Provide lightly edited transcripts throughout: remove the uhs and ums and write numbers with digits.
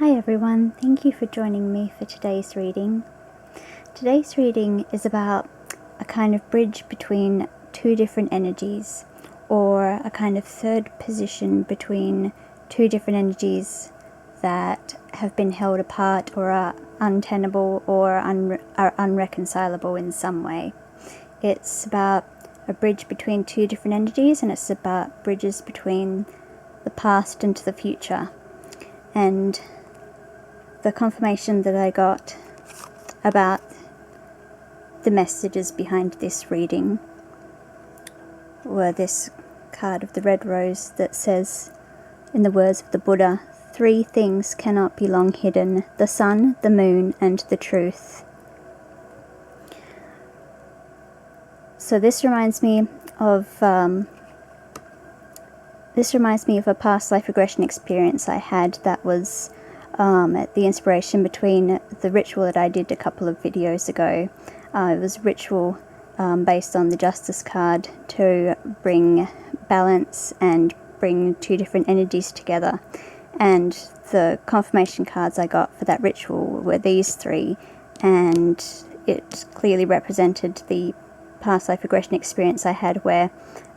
Hi everyone, thank you for joining me for today's reading. Today's reading is about a kind of bridge between two different energies, or a kind of third position between two different energies that have been held apart or are untenable or are unreconcilable in some way. It's about a bridge between two different energies, and it's about bridges between the past and the future. And the confirmation that I got about the messages behind this reading were this card of the red rose that says, in the words of the Buddha, 3 things cannot be long hidden: the sun, the moon, and the truth. So this reminds me of a past life regression experience I had that was the inspiration between the ritual that I did a couple of videos ago. It was a ritual based on the Justice card to bring balance and bring two different energies together. And the confirmation cards I got for that ritual were these 3, and it clearly represented the past life regression experience I had, where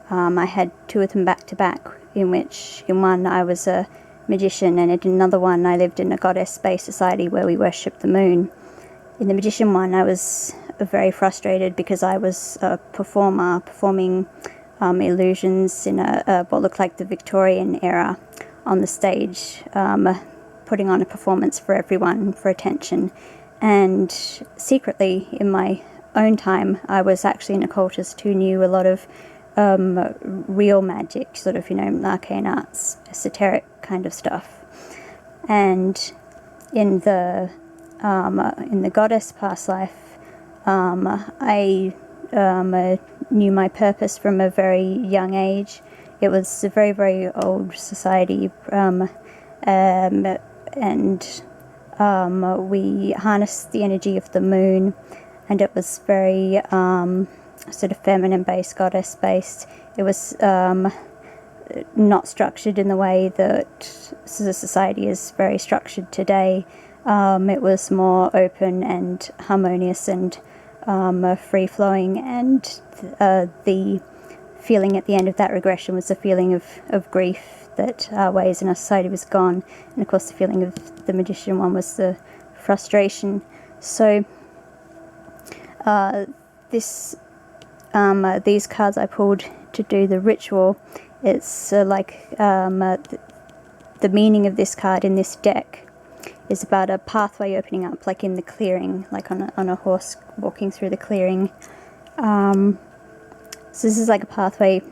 I had 2 of them back to back, in which in one I was a magician, and in another one I lived in a goddess-based society where we worshipped the moon. In the magician one I was very frustrated because I was a performer performing illusions in what looked like the Victorian era on the stage, putting on a performance for everyone for attention. And secretly in my own time I was actually an occultist who knew a lot of real magic, sort of, arcane arts, esoteric kind of stuff. And in the goddess past life, I knew my purpose from a very young age. It was a very, very old society, and we harnessed the energy of the moon, and it was very sort of feminine-based, goddess-based. It was not structured in the way that the society is very structured today. It was more open and harmonious and free-flowing, and the feeling at the end of that regression was the feeling of grief that our ways in our society was gone, and of course the feeling of the magician one was the frustration. So these cards I pulled to do the ritual, it's the meaning of this card in this deck is about a pathway opening up, like in the clearing, like on a horse walking through the clearing. So this is like a pathway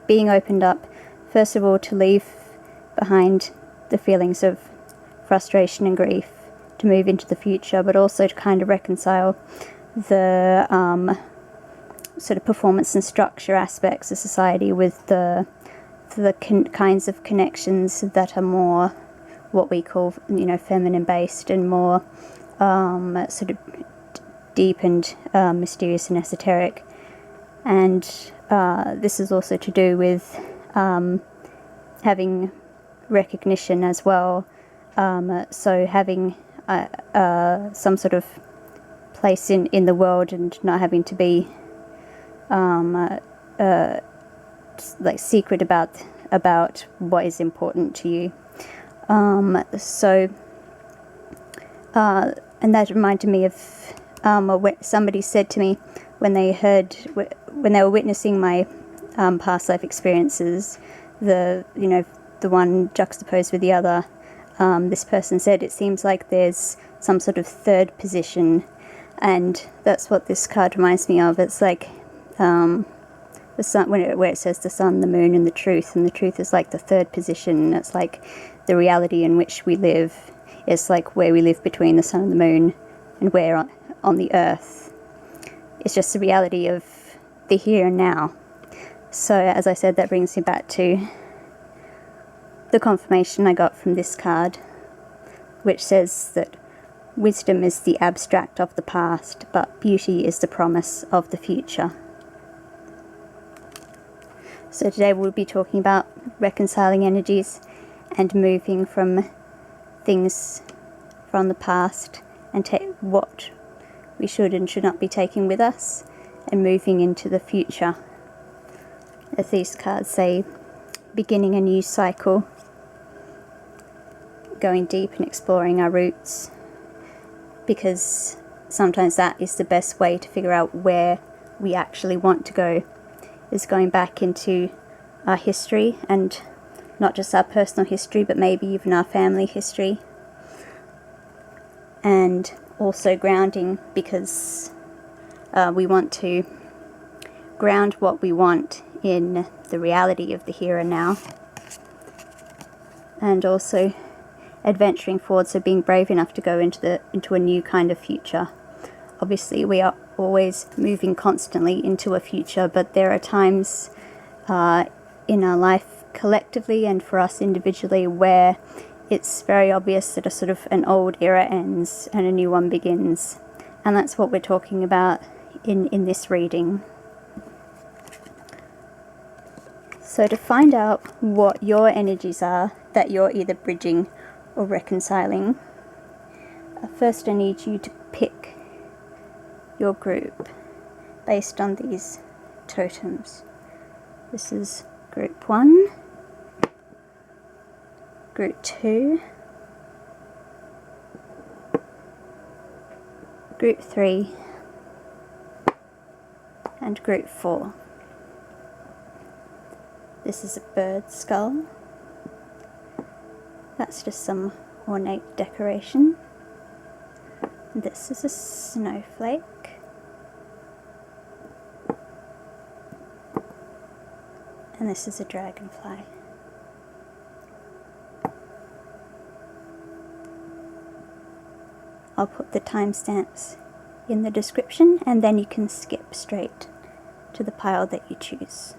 being opened up, first of all, to leave behind the feelings of frustration and grief, to move into the future, but also to kind of reconcile the sort of performance and structure aspects of society with the kinds of connections that are more what we call, feminine based, and more sort of deep and mysterious and esoteric. And this is also to do with having recognition as well, so having some sort of place in the world, and not having to be secret about what is important to you. And that reminded me of what somebody said to me when they were witnessing my past life experiences, the one juxtaposed with the other. This person said, it seems like there's some sort of third position, and that's what this card reminds me of. It's like the sun, where it says the sun, the moon, and the truth is like the third position. It's like the reality in which we live. It's like where we live between the sun and the moon, and where on the earth. It's just the reality of the here and now. So as I said, that brings me back to the confirmation I got from this card, which says that wisdom is the abstract of the past, but beauty is the promise of the future. So today we'll be talking about reconciling energies and moving from things from the past and take what we should and should not be taking with us and moving into the future. As these cards say, beginning a new cycle, going deep and exploring our roots, because sometimes that is the best way to figure out where we actually want to go, is going back into our history, and not just our personal history but maybe even our family history, and also grounding, because we want to ground what we want in the reality of the here and now, and also adventuring forward, so being brave enough to go into a new kind of future. Obviously we are always moving constantly into a future, but there are times in our life collectively and for us individually where it's very obvious that a sort of an old era ends and a new one begins, and that's what we're talking about in this reading. So to find out what your energies are that you're either bridging or reconciling, first I need you to pick your group based on these totems. This is group 1, group 2, group 3, and group 4. This is a bird skull. That's just some ornate decoration. This is a snowflake. And this is a dragonfly. I'll put the timestamps in the description, and then you can skip straight to the pile that you choose.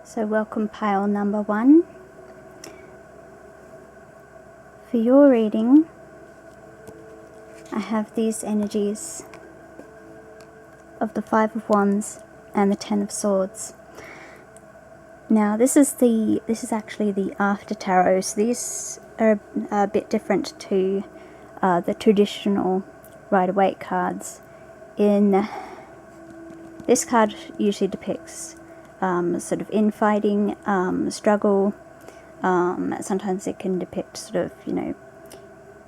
So welcome pile number 1. For your reading, I have these energies of the 5 of Wands and the 10 of Swords. Now this is actually the after tarot, so these are a bit different to the traditional Rider-Waite cards. In this card usually depicts sort of infighting, struggle. Sometimes it can depict sort of,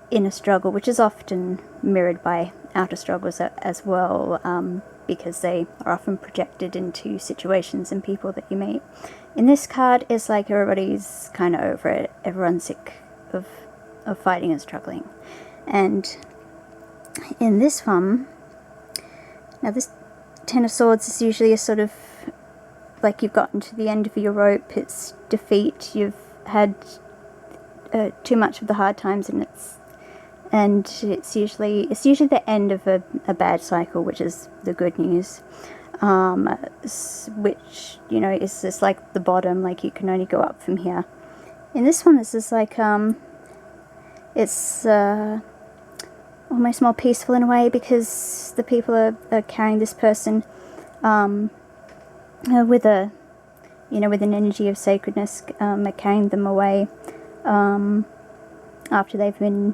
inner struggle, which is often mirrored by outer struggles as well, because they are often projected into situations and people that you meet. In this card, it's like everybody's kind of over it. Everyone's sick of fighting and struggling. And in this one, now this 10 of Swords is usually a sort of like you've gotten to the end of your rope, it's defeat, you've had too much of the hard times, and it's usually the end of a bad cycle, which is the good news, which is just like the bottom, like you can only go up from here. In this one, this is like it's almost more peaceful in a way, because the people are carrying this person with an energy of sacredness, are carrying them away after they've been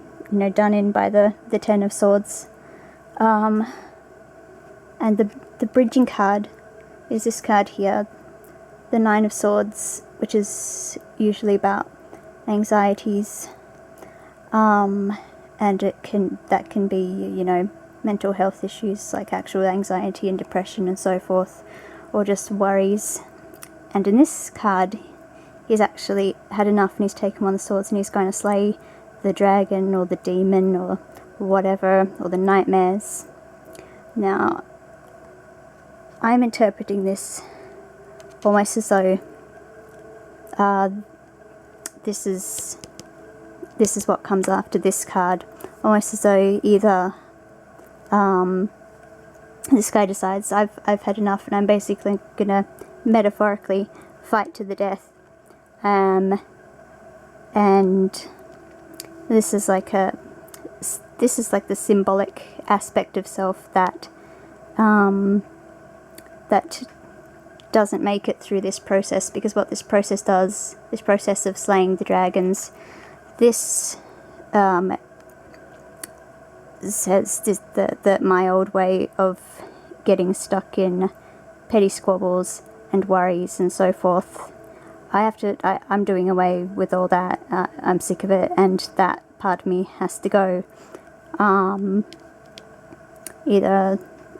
done in by the 10 of Swords. And the bridging card is this card here, the 9 of Swords, which is usually about anxieties, and that can be mental health issues like actual anxiety and depression and so forth, or just worries. And in this card, he's actually had enough and he's taken one of the swords and he's going to slay the dragon or the demon or whatever, or the nightmares. Now, I'm interpreting this almost as though this is what comes after this card, almost as though either this guy decides I've had enough and I'm basically gonna metaphorically fight to the death, and this is like this is like the symbolic aspect of self that that doesn't make it through this process, because what this process does, this process of slaying the dragons, this says this, that my old way of getting stuck in petty squabbles and worries and so forth, I'm doing away with all that. I'm sick of it, and that part of me has to go. Either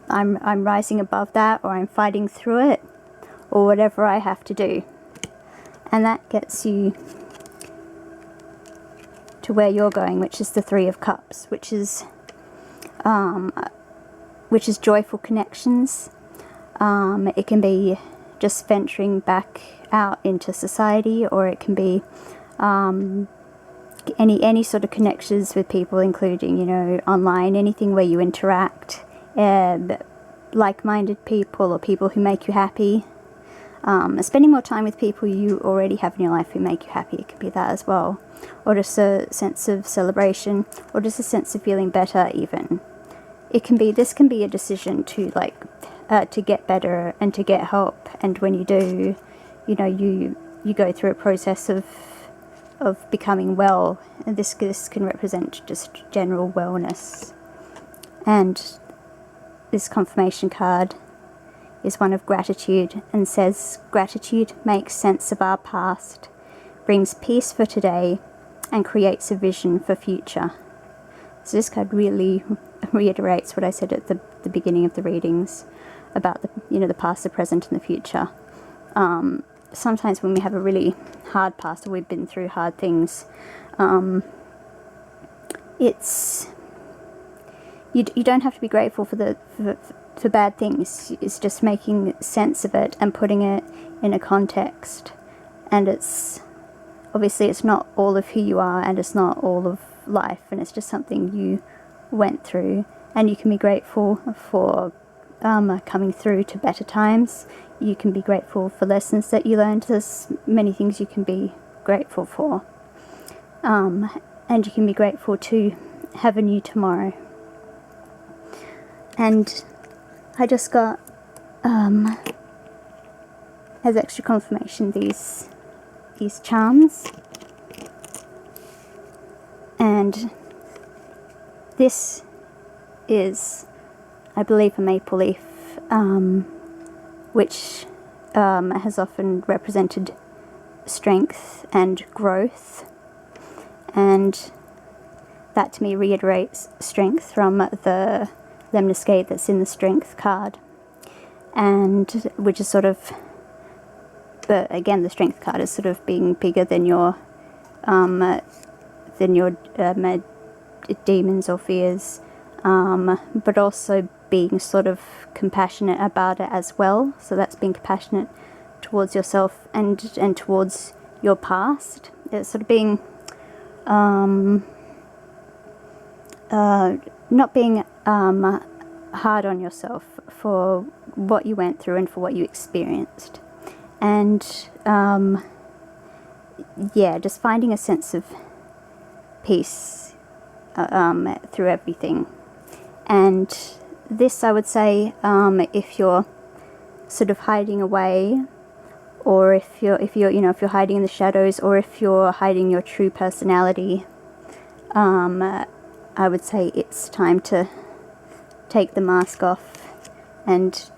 I'm rising above that, or I'm fighting through it, or whatever I have to do. And that gets you to where you're going, which is the Three of Cups, which is joyful connections. It can be just venturing back out into society, or it can be any sort of connections with people, including, you know, online, anything where you interact, like-minded people or people who make you happy. Spending more time with people you already have in your life who make you happy, it could be that as well. Or just a sense of celebration, or just a sense of feeling better even. This can be a decision to to get better and to get help, and when you do, you know, you go through a process of becoming well, and this can represent just general wellness. And this confirmation card is one of gratitude, and says, gratitude makes sense of our past, brings peace for today, and creates a vision for future. So this card really reiterates what I said at the beginning of the readings about the past, the present, and the future. Sometimes when we have a really hard past, or we've been through hard things, it's you don't have to be grateful for bad things. It's just making sense of it and putting it in a context. And it's obviously it's not all of who you are, and it's not all of life, and it's just something you went through, and you can be grateful for coming through to better times. You can be grateful for lessons that you learned. There's many things you can be grateful for, and you can be grateful to have a new tomorrow. And I just got as extra confirmation these charms, and this is, I believe, a maple leaf, which has often represented strength and growth, and that to me reiterates strength from the lemniscate that's in the strength card, and which is sort of, but again, the strength card is sort of being bigger than your demons or fears, but also being sort of compassionate about it as well. So that's being compassionate towards yourself and towards your past. It's sort of being not being hard on yourself for what you went through and for what you experienced, and just finding a sense of peace through everything. And this, I would say, if you're sort of hiding away, or if you're hiding in the shadows, or if you're hiding your true personality, I would say it's time to take the mask off and,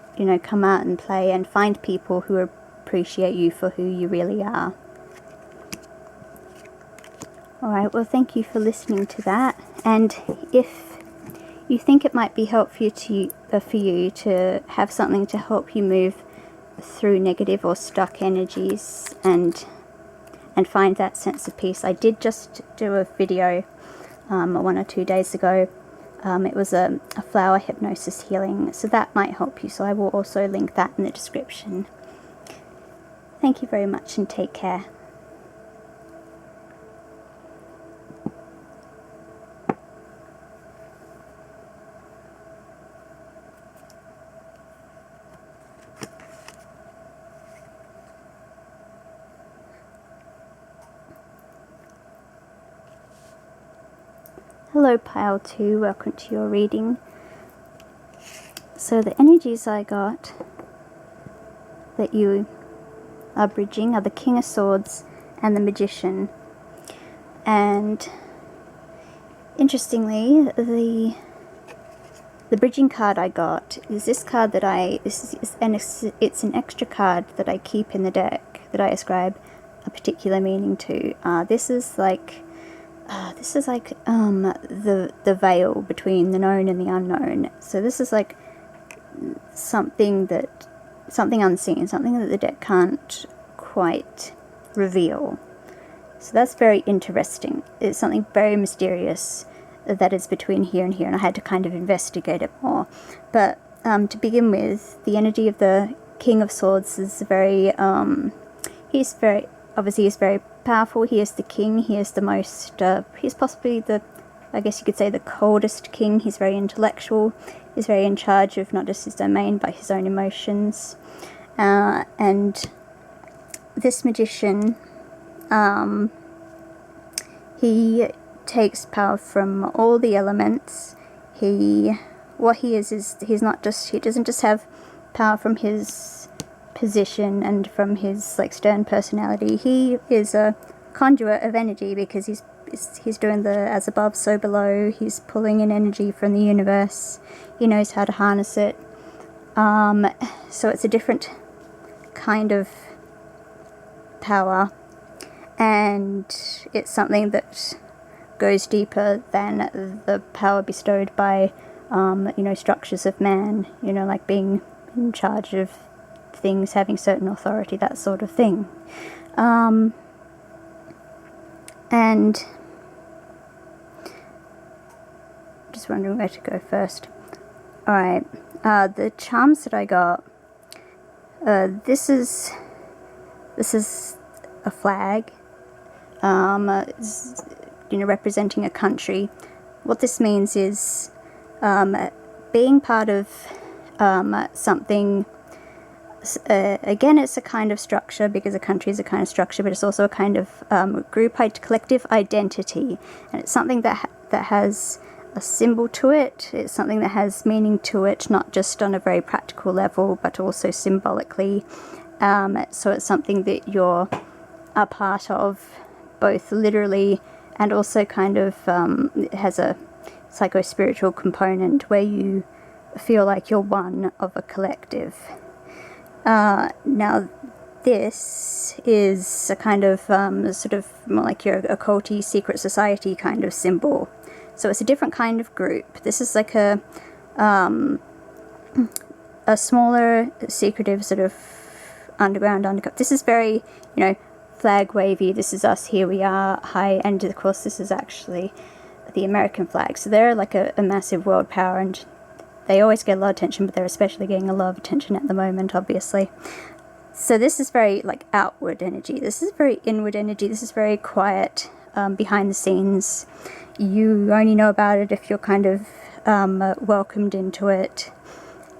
come out and play and find people who appreciate you for who you really are. Alright, well, thank you for listening to that. And if you think it might be helpful for you to have something to help you move through negative or stuck energies and find that sense of peace, I did just do a video 1 or 2 days ago. It was a flower hypnosis healing, so that might help you. So I will also link that in the description. Thank you very much, and take care. Hello Pile 2, welcome to your reading. So the energies I got that you are bridging are the King of Swords and the Magician. And interestingly, the bridging card I got is this card that it's an extra card that I keep in the deck that I ascribe a particular meaning to. This is like the veil between the known and the unknown. So this is like something unseen, something that the deck can't quite reveal. So that's very interesting. It's something very mysterious that is between here and here, and I had to kind of investigate it more. But to begin with, the energy of the King of Swords is very he's very powerful. He is the king. He is the most, he's possibly I guess you could say the coldest king. He's very intellectual. He's very in charge of not just his domain, but his own emotions. And this magician, he takes power from all the elements. He doesn't just have power from his position and from his like stern personality. He is a conduit of energy because he's doing the as above so below. He's pulling in energy from the universe. He knows how to harness it. So it's a different kind of power, and it's something that goes deeper than the power bestowed by structures of man, like being in charge of things, having certain authority, that sort of thing. And just wondering where to go first. Alright, the charms that I got, this is a flag, representing a country. What this means is being part of something. Again, it's a kind of structure because a country is a kind of structure, but it's also a kind of collective identity, and it's something that has a symbol to it. It's something that has meaning to it, not just on a very practical level, but also symbolically. So it's something that you're a part of, both literally and also kind of it has a psycho-spiritual component where you feel like you're one of a collective. Now this is a kind of sort of more like your occulty secret society kind of symbol. So it's a different kind of group. This is like a smaller, secretive sort of underground. This is very, flag wavy. This is us, here we are, high. And of course this is actually the American flag. So they're like a massive world power, and they always get a lot of attention, but they're especially getting a lot of attention at the moment, obviously. So this is very like outward energy. This is very inward energy. This is very quiet, behind the scenes. You only know about it if you're kind of welcomed into it.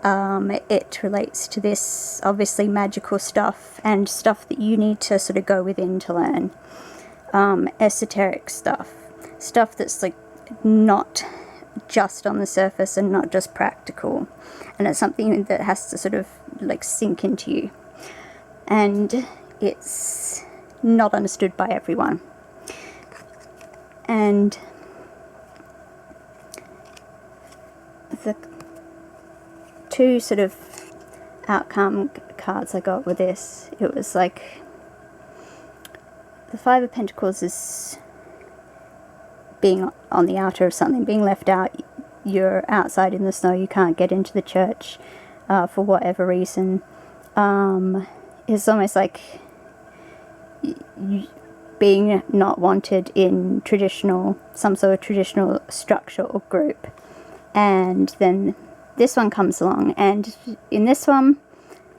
It relates to this obviously magical stuff and stuff that you need to sort of go within to learn. Esoteric stuff that's like not just on the surface and not just practical, and it's something that has to sort of like sink into you, and it's not understood by everyone. And the two sort of outcome cards I got with this, it was like the Five of Pentacles is being on the outer of something, being left out. You're outside in the snow, you can't get into the church for whatever reason. It's almost like being not wanted in some sort of traditional structure or group. And then this one comes along, and in this one,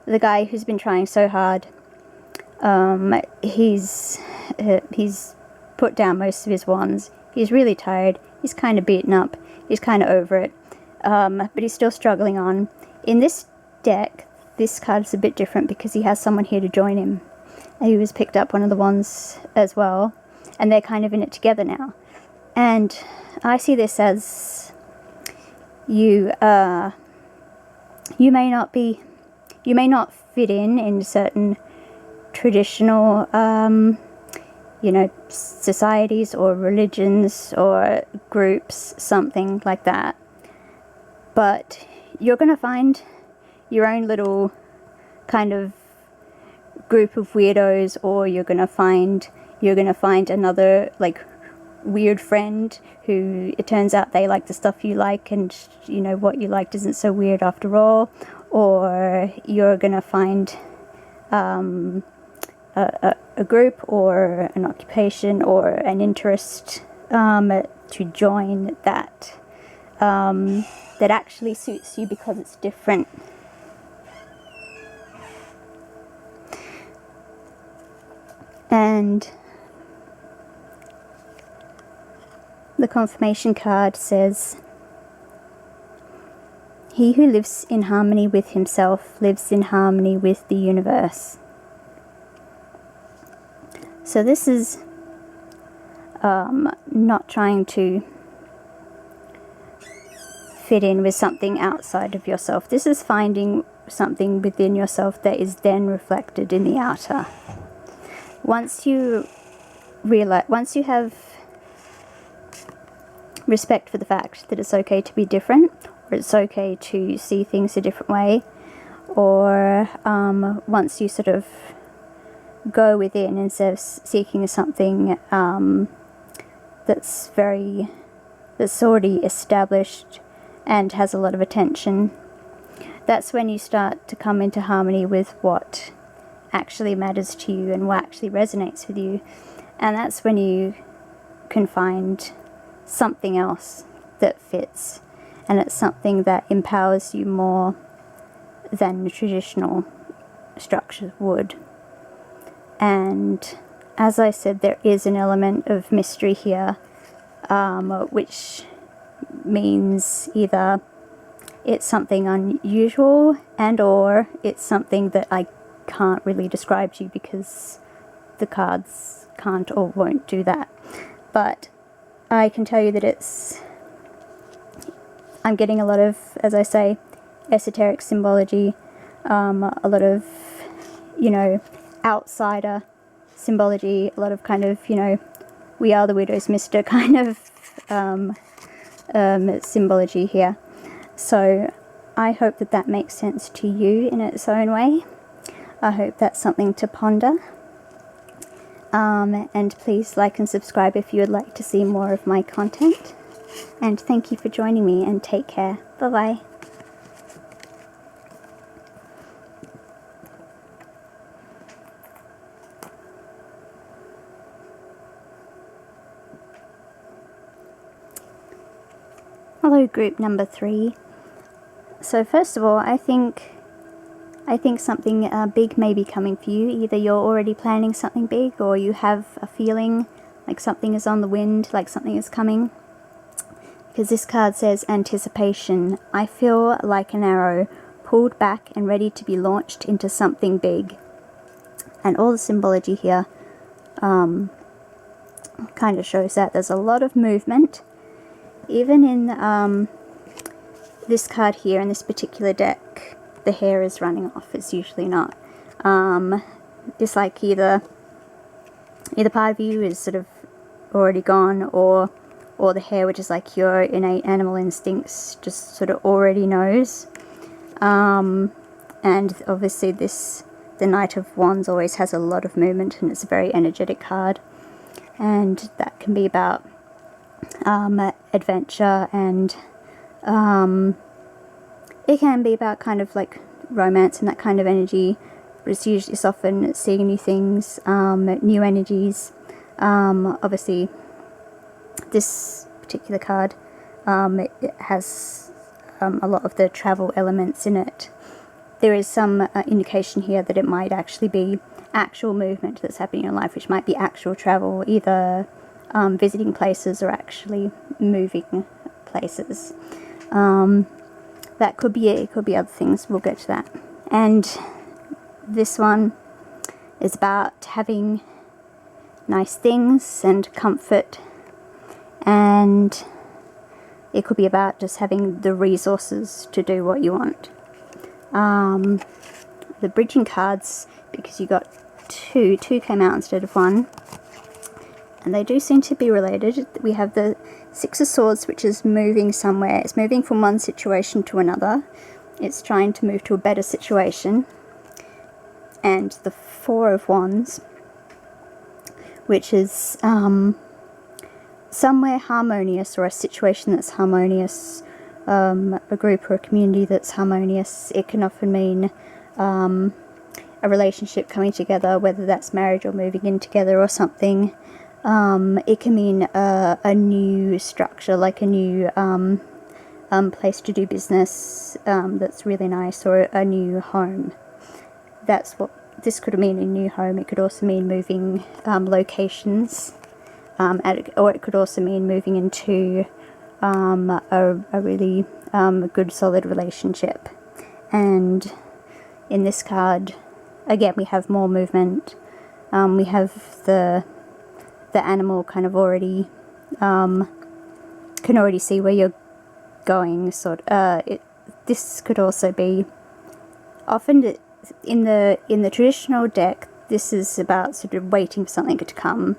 the guy who's been trying so hard, he's put down most of his wands. He's really tired. He's kind of beaten up. He's kind of over it. But he's still struggling on. In this deck, this card is a bit different because he has someone here to join him. He was picked up one of the wands as well, and they're kind of in it together now. And I see this as you may not fit in certain traditional societies or religions or groups, something like that, but you're going to find your own little kind of group of weirdos, or you're going to find another like weird friend who it turns out they like the stuff you like, and what you liked isn't so weird after all. Or you're going to find a group or an occupation or an interest to join that actually suits you because it's different. And the confirmation card says, "He who lives in harmony with himself lives in harmony with the universe." So this is not trying to fit in with something outside of yourself. This is finding something within yourself that is then reflected in the outer. Once you have respect for the fact that it's okay to be different, or it's okay to see things a different way, or once you sort of go within instead of seeking something that's already established and has a lot of attention, that's when you start to come into harmony with what actually matters to you and what actually resonates with you. And that's when you can find something else that fits, and it's something that empowers you more than the traditional structure would. And as I said, there is an element of mystery here, which means either it's something unusual and or it's something that I can't really describe to you because the cards can't or won't do that. But I can tell you that I'm getting a lot of, as I say, esoteric symbology, a lot of, outsider symbology, a lot of kind of, we are the weirdos, mister kind of symbology here. So I hope that makes sense to you in its own way. I hope that's something to ponder. And please like and subscribe if you would like to see more of my content. And thank you for joining me, and take care. Bye-bye. Hello, group number 3. So first of all, I think something big may be coming for you. Either you're already planning something big, or you have a feeling like something is on the wind, like something is coming. Because this card says anticipation. I feel like an arrow pulled back and ready to be launched into something big. And all the symbology here kind of shows that there's a lot of movement. Even in this card here, in this particular deck, the hair is running off. It's usually not. It's like either part of you is sort of already gone, or the hair, which is like your innate animal instincts, just sort of already knows. And obviously the Knight of Wands always has a lot of movement, and it's a very energetic card. And that can be about adventure, and it can be about kind of like romance and that kind of energy, but it's often seeing new things, new energies. Obviously this particular card, it has a lot of the travel elements in it. There is some indication here that it might actually be actual movement that's happening in your life, which might be actual travel, either visiting places or actually moving places. That could be it. It could be other things. We'll get to that. And this one is about having nice things and comfort and it could be about just having the resources to do what you want. The bridging cards, because you got two came out instead of one, and they do seem to be related. We have the Six of Swords, which is moving somewhere. It's moving from one situation to another. It's trying to move to a better situation. And the Four of Wands, which is somewhere harmonious, or a situation that's harmonious, a group or a community that's harmonious. It can often mean a relationship coming together, whether that's marriage or moving in together or something. It can mean a new structure, like a new place to do business that's really nice, or a new home. That's what this could mean, a new home. It could also mean moving locations, or it could also mean moving into a really good solid relationship. And in this card, again, we have more movement. We have the animal kind of already can already see where you're going. This could also be often in the traditional deck. This is about sort of waiting for something to come.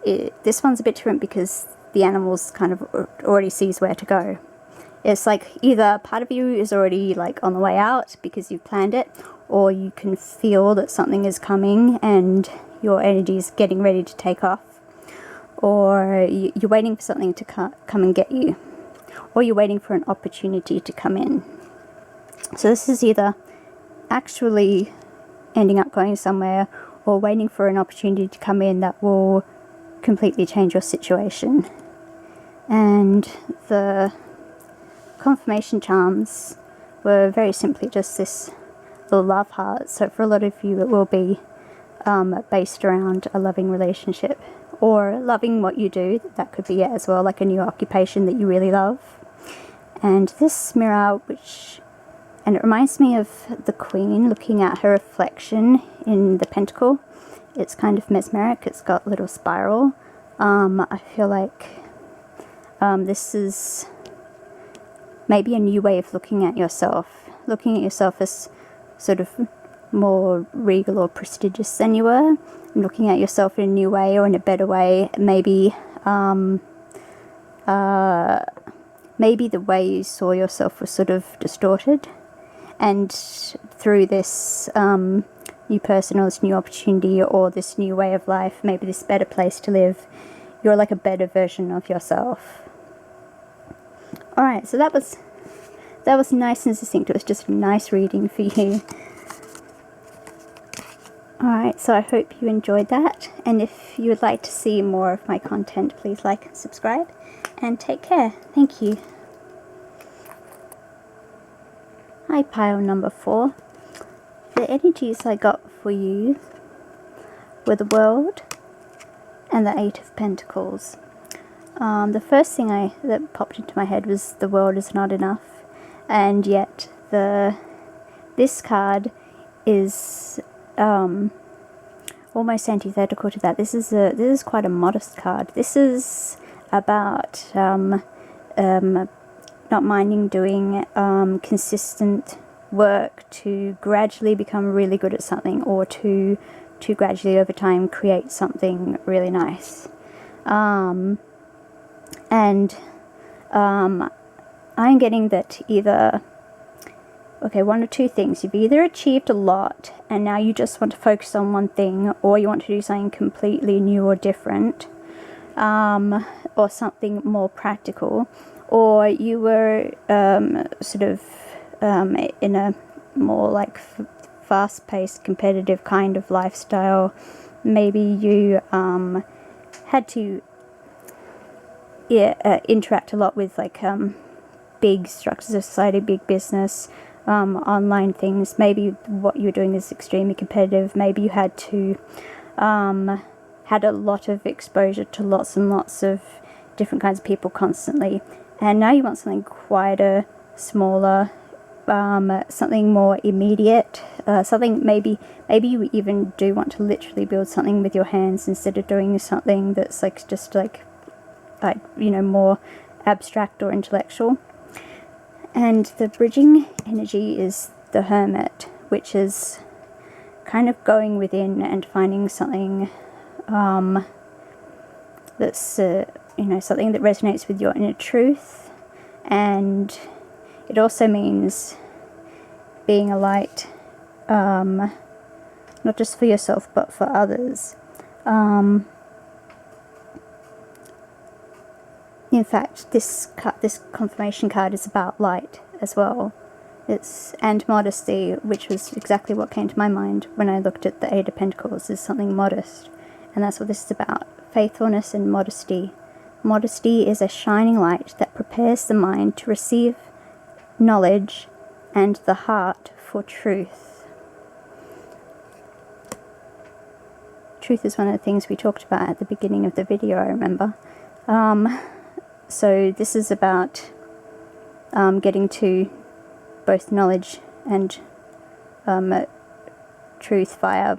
This one's a bit different because the animal's kind of already sees where to go. It's like either part of you is already like on the way out because you've planned it, or you can feel that something is coming and your energy is getting ready to take off, or you're waiting for something to come and get you, or you're waiting for an opportunity to come in. So this is either actually ending up going somewhere, or waiting for an opportunity to come in that will completely change your situation. And the confirmation charms were very simply just this little love heart. So for a lot of you, it will be based around a loving relationship, or loving what you do. That could be it as well, like a new occupation that you really love. And this mirror, and it reminds me of the Queen looking at her reflection in the Pentacle. It's kind of mesmeric. It's got a little spiral. I feel like this is maybe a new way of looking at yourself as sort of more regal or prestigious than you were, and looking at yourself in a new way, or in a better way. Maybe the way you saw yourself was sort of distorted, and through this new person, or this new opportunity, or this new way of life, maybe this better place to live, you're like a better version of yourself. Alright, so that was nice and succinct. It was just a nice reading for you. Alright, so I hope you enjoyed that, and if you would like to see more of my content, please like and subscribe, and take care. Thank you. Hi, pile number 4. The energies I got for you were the World and the Eight of Pentacles. The first thing that popped into my head was the World is not enough, and yet this card is almost antithetical to that. This is quite a modest card. This is about not minding doing consistent work to gradually become really good at something, or to gradually over time create something really nice. I'm getting that either, one or two things. You've either achieved a lot and now you just want to focus on one thing, or you want to do something completely new or different, or something more practical, or you were in a more like fast-paced, competitive kind of lifestyle. Maybe you had to interact a lot with big structures of society, big business, online things. Maybe what you're doing is extremely competitive. Maybe you had to had a lot of exposure to lots and lots of different kinds of people constantly, and now you want something quieter, smaller, something more immediate, something maybe you even do want to literally build something with your hands instead of doing something that's just like, you know, more abstract or intellectual. And the bridging energy is the hermit, which is kind of going within and finding something that's, you know, something that resonates with your inner truth. And it also means being a light, not just for yourself, but for others. In fact, this confirmation card is about light as well. And modesty, which was exactly what came to my mind when I looked at the Eight of Pentacles, is something modest. And that's what this is about. Faithfulness and modesty. Modesty is a shining light that prepares the mind to receive knowledge and the heart for truth. Truth is one of the things we talked about at the beginning of the video, I remember. So this is about getting to both knowledge and truth via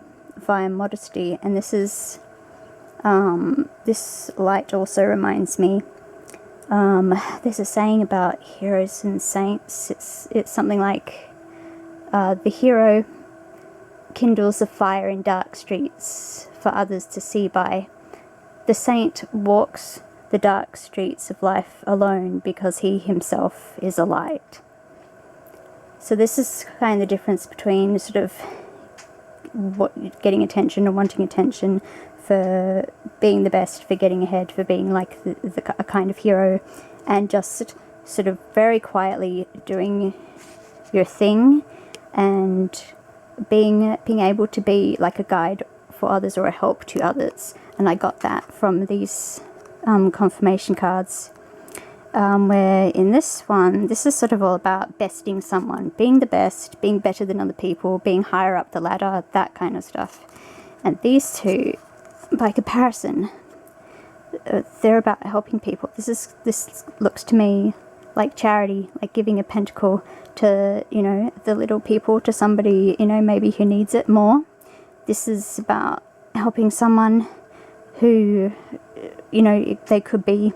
modesty. And this is this light also reminds me, there's a saying about heroes and saints. It's something like, the hero kindles a fire in dark streets for others to see by. The saint walks the dark streets of life alone because he himself is a light. So this is kind of the difference between sort of getting attention or wanting attention, for being the best, for getting ahead, for being like a kind of hero, and just sort of very quietly doing your thing and being able to be like a guide for others or a help to others. And I got that from these confirmation cards, where in this one, this is sort of all about besting someone, being the best, being better than other people, being higher up the ladder, that kind of stuff. And these two, by comparison, they're about helping people. This looks to me like charity, like giving a pentacle to, you know, the little people, to somebody, you know, maybe who needs it more. This is about helping someone who, you know, they could be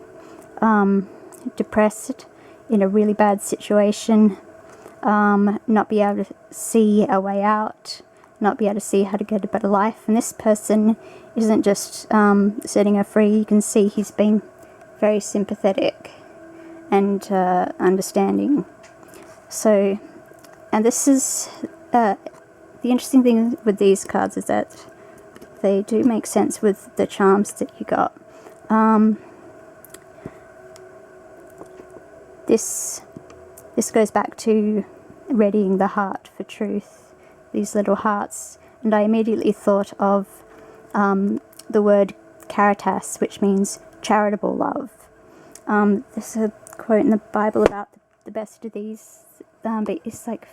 depressed, in a really bad situation, not be able to see a way out, not be able to see how to get a better life. And this person isn't just setting her free. You can see he's been very sympathetic and understanding. So, and this is the interesting thing with these cards is that they do make sense with the charms that you got. This goes back to readying the heart for truth, these little hearts. And I immediately thought of the word caritas, which means charitable love. There's a quote in the Bible about the best of these, but it's like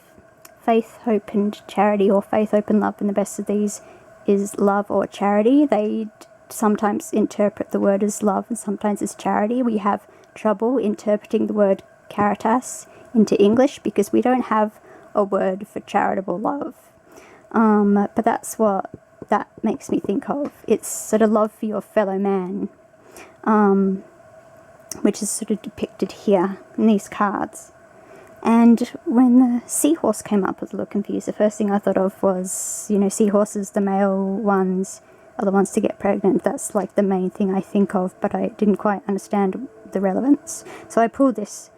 faith, hope, and charity, or faith, hope, and love, and the best of these is love or charity. They sometimes interpret the word as love and sometimes as charity. We have trouble interpreting the word caritas into English because we don't have a word for charitable love. But that's what that makes me think of. It's sort of love for your fellow man, which is sort of depicted here in these cards. And when the seahorse came up, I was a little confused. The first thing I thought of was, you know, seahorses, the male ones, are the ones to get pregnant. That's like the main thing I think of, but I didn't quite understand the relevance. So I pulled this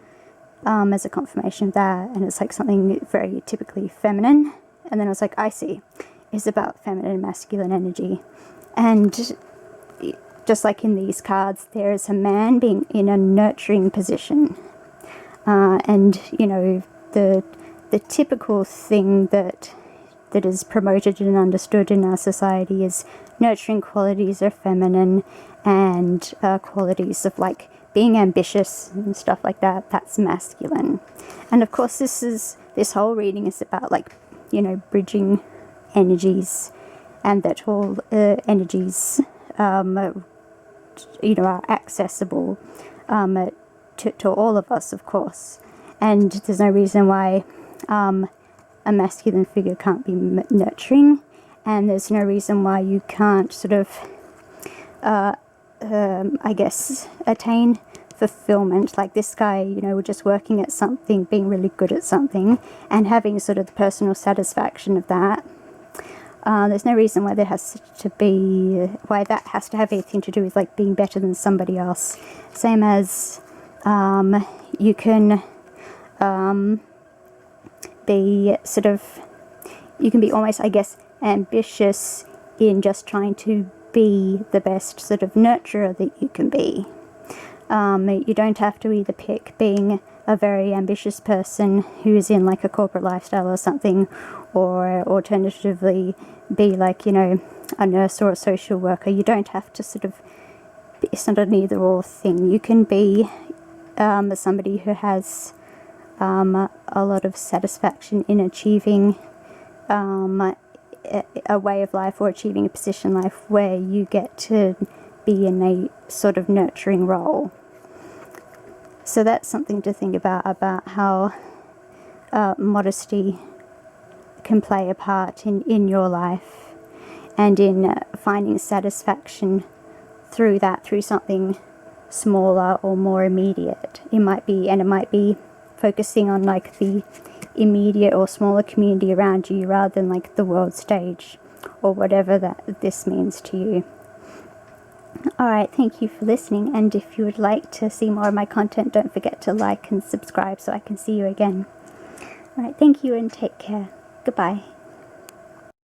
as a confirmation of that, and it's like something very typically feminine. And then I was like, I see, it's about feminine and masculine energy. And just like in these cards, there is a man being in a nurturing position. And, you know, the typical thing that is promoted and understood in our society is nurturing qualities are feminine, and qualities of like being ambitious and stuff like that, that's masculine. And of course this whole reading is about like, you know, bridging energies, and that all energies, you know, are accessible to all of us, of course. And there's no reason why a masculine figure can't be nurturing, and there's no reason why you can't sort of I guess, attain fulfillment. Like this guy, you know, just working at something, being really good at something, and having sort of the personal satisfaction of that. There's no reason why that has to have anything to do with like being better than somebody else. Same as you can be sort of, you can be almost, I guess, ambitious in just trying to be the best sort of nurturer that you can be. You don't have to either pick being a very ambitious person who's in like a corporate lifestyle or something, or alternatively be like, you know, a nurse or a social worker. You don't have to sort of, it's not an either or thing. You can be somebody who has a lot of satisfaction in achieving a way of life or achieving a position in life where you get to be in a sort of nurturing role. So that's something to think about how modesty can play a part in your life, and in finding satisfaction through something smaller or more immediate. It might be focusing on like the immediate or smaller community around you rather than like the world stage, or whatever that this means to you. Alright, thank you for listening, and if you would like to see more of my content, don't forget to like and subscribe so I can see you again. Alright, thank you and take care. Goodbye.